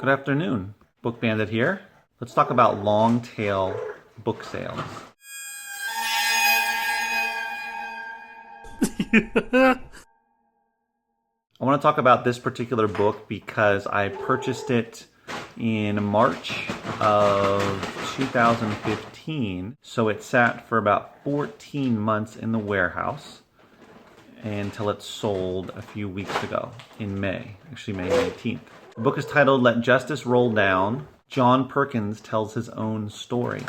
Good afternoon, Book Bandit here. Let's talk about long tail book sales. I want to talk about this particular book because I purchased it in March of 2015. So it sat for about 14 months in the warehouse until it sold a few weeks ago in May, actually May 18th. The book is titled Let Justice Roll Down. John Perkins tells his own story.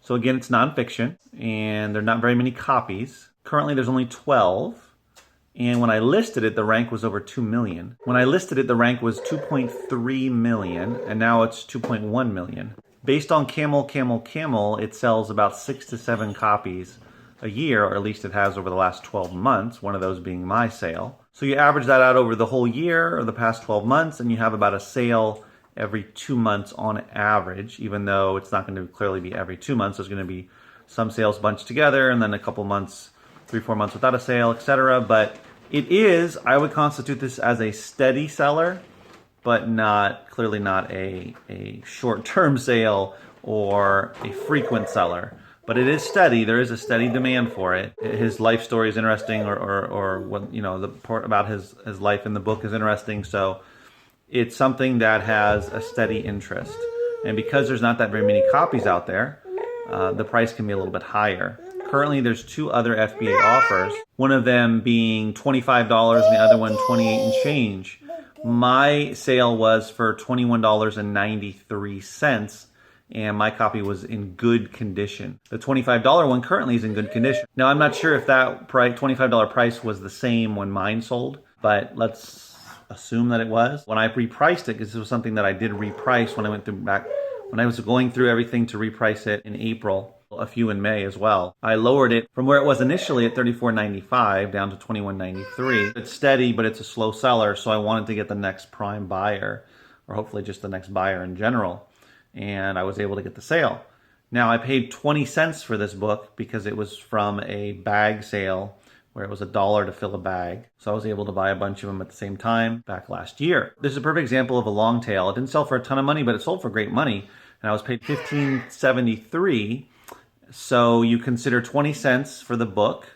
So again, it's nonfiction, and there are not very many copies. Currently, there's only 12. And when I listed it, the rank was over 2 million. When I listed it, the rank was 2.3 million, and now it's 2.1 million. Based on Camel, it sells about 6 to 7 copies a year, or at least it has over the last 12 months, one of those being my sale. So you average that out over the whole year or the past 12 months, and you have about a sale every 2 months on average, even though it's not going to clearly be every 2 months. There's going to be some sales bunched together and then a couple months, 3-4 months without a sale, etc. But it is, I would constitute this as a steady seller, but clearly not a short-term sale or a frequent seller. But it is steady. There is a steady demand for it. His life story is interesting, or what, the part about his life in the book is interesting. So it's something that has a steady interest. And because there's not that very many copies out there, the price can be a little bit higher. Currently, there's 2 other FBA offers, one of them being $25 and the other one $28 and change. My sale was for $21.93, and my copy was in good condition. The $25 one currently is in good condition. Now, I'm not sure if that $25 price was the same when mine sold, but let's assume that it was. When I repriced it, because this was something that I did reprice when I was going through everything to reprice it in April, a few in May as well. I lowered it from where it was initially at $34.95 down to $21.93. It's steady, but it's a slow seller, so I wanted to get the next prime buyer, or hopefully just the next buyer in general. And I was able to get the sale. Now, I paid 20 cents for this book because it was from a bag sale where it was $1 to fill a bag. So I was able to buy a bunch of them at the same time back last year. This is a perfect example of a long tail. It didn't sell for a ton of money, but it sold for great money. And I was paid $15.73. So you consider 20 cents for the book,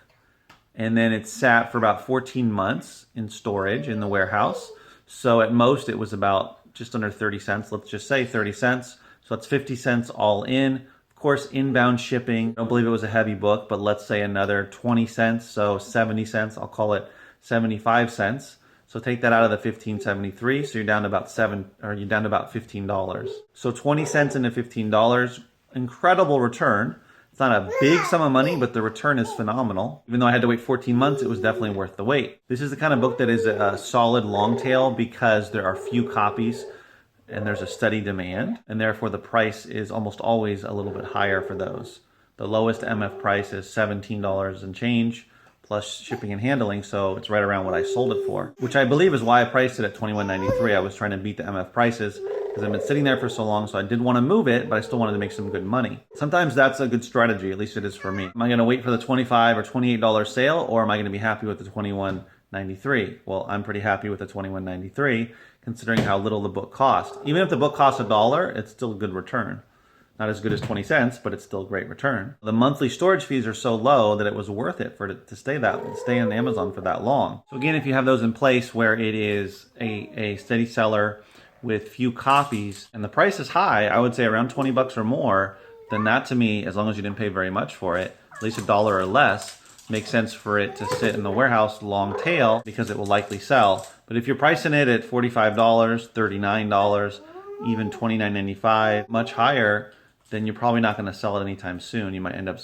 and then it sat for about 14 months in storage in the warehouse. So at most it was about just under 30 cents. Let's just say 30 cents. So that's 50 cents all in. Of course, inbound shipping. I don't believe it was a heavy book, but let's say another 20 cents. So 70 cents. I'll call it 75 cents. So take that out of the $15.73. So you're down to about $15. So 20 cents into $15. Incredible return. It's not a big sum of money, but the return is phenomenal. Even though I had to wait 14 months, it was definitely worth the wait. This is the kind of book that is a solid long tail because there are few copies and there's a steady demand, and therefore the price is almost always a little bit higher for those. The lowest MF price is $17 and change plus shipping and handling, so it's right around what I sold it for, which I believe is why I priced it at $21.93. I was trying to beat the MF prices because I've been sitting there for so long, so I did want to move it, but I still wanted to make some good money. Sometimes that's a good strategy, at least it is for me. Am I going to wait for the $25 or $28 sale, or am I going to be happy with the $21.93? Well, I'm pretty happy with the $21.93, considering how little the book cost. Even if the book costs $1, it's still a good return. Not as good as 20 cents, but it's still a great return. The monthly storage fees are so low that it was worth it for it to stay on Amazon for that long. So again, if you have those in place where it is a steady seller with few copies and the price is high, I would say around 20 bucks or more, then that to me, as long as you didn't pay very much for it, at least $1 or less, makes sense for it to sit in the warehouse long tail because it will likely sell. But if you're pricing it at $45, $39, even $29.95, much higher, then you're probably not going to sell it anytime soon. You might end up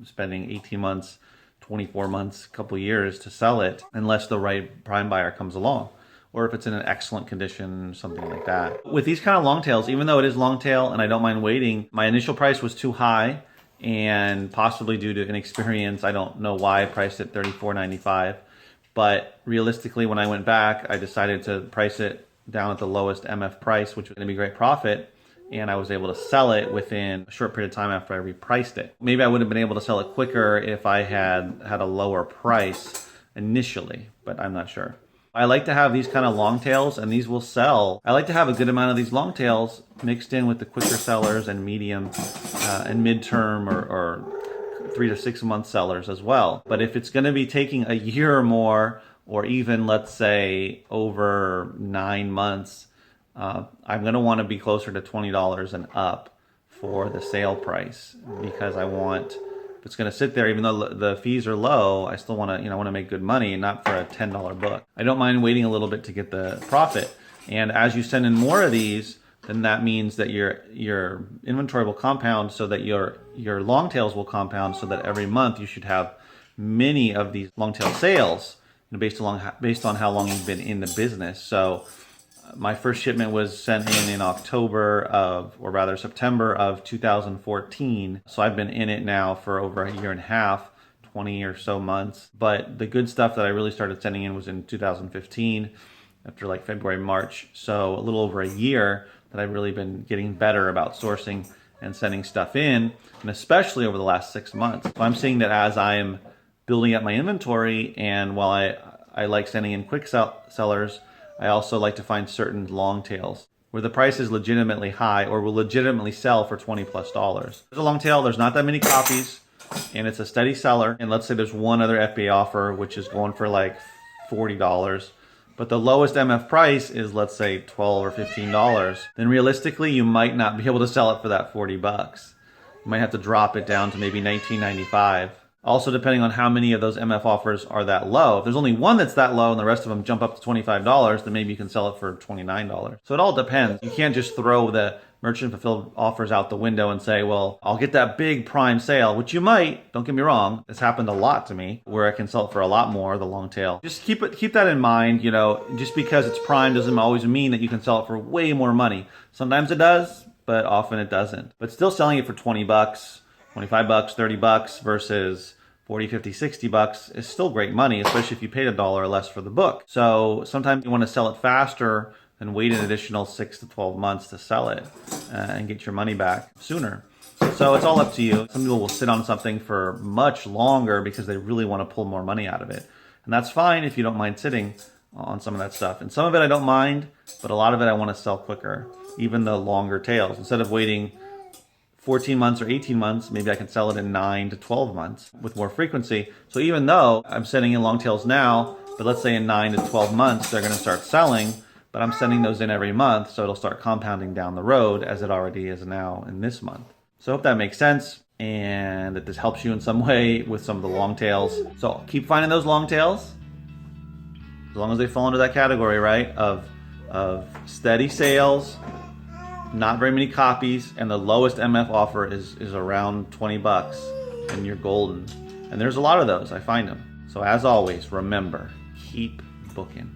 spending 18 months, 24 months, a couple years to sell it unless the right prime buyer comes along, or if it's in an excellent condition, something like that. With these kind of long tails, even though it is long tail and I don't mind waiting, my initial price was too high, and possibly due to inexperience. I don't know why I priced it $34.95, but realistically, when I went back, I decided to price it down at the lowest MF price, which was going to be great profit, and I was able to sell it within a short period of time after I repriced it. Maybe I would have been able to sell it quicker if I had a lower price initially, but I'm not sure. I like to have these kind of long tails, and these will sell. I like to have a good amount of these long tails mixed in with the quicker sellers and medium and midterm or 3 to 6 month sellers as well. But if it's going to be taking a year or more, or even let's say over 9 months, I'm going to want to be closer to $20 and up for the sale price, because I want, if it's going to sit there, even though the fees are low, I still want to, want to make good money, and not for a $10 book. I don't mind waiting a little bit to get the profit. And as you send in more of these, then that means that your inventory will compound, so that your long tails will compound, so that every month you should have many of these long tail sales, based on how long you've been in the business. So my first shipment was sent in September of 2014. So I've been in it now for over a year and a half, 20 or so months. But the good stuff that I really started sending in was in 2015, after like February, March. So a little over a year that I've really been getting better about sourcing and sending stuff in, and especially over the last 6 months. So I'm seeing that as I am building up my inventory, and while I like sending in quick sellers, I also like to find certain long tails where the price is legitimately high or will legitimately sell for $20+. There's a long tail, there's not that many copies, and it's a steady seller. And let's say there's one other FBA offer which is going for like $40, but the lowest MF price is, let's say, $12 or $15. Then realistically, you might not be able to sell it for that $40. You might have to drop it down to maybe $19.95. Also, depending on how many of those MF offers are that low. If there's only one that's that low and the rest of them jump up to $25, then maybe you can sell it for $29. So it all depends. You can't just throw the merchant fulfilled offers out the window and say, well, I'll get that big prime sale, which you might. Don't get me wrong. It's happened a lot to me where I can sell it for a lot more, the long tail. Just keep that in mind. Just because it's prime doesn't always mean that you can sell it for way more money. Sometimes it does, but often it doesn't. But still selling it for $20, $25, $30 versus $40, $50, $60 is still great money, especially if you paid $1 or less for the book. So sometimes you want to sell it faster and wait an additional 6 to 12 months to sell it and get your money back sooner. So it's all up to you. Some people will sit on something for much longer because they really want to pull more money out of it. And that's fine if you don't mind sitting on some of that stuff. And some of it I don't mind, but a lot of it I want to sell quicker, even the longer tails. Instead of waiting 14 months or 18 months, maybe I can sell it in 9 to 12 months with more frequency. So even though I'm sending in long tails now, but let's say in 9 to 12 months, they're going to start selling, but I'm sending those in every month, so it'll start compounding down the road as it already is now in this month. So I hope that makes sense and that this helps you in some way with some of the long tails. So keep finding those long tails, as long as they fall into that category, right, of steady sales, not very many copies, and the lowest MF offer is around $20, and you're golden. And there's a lot of those. I find them. So as always, remember, keep booking.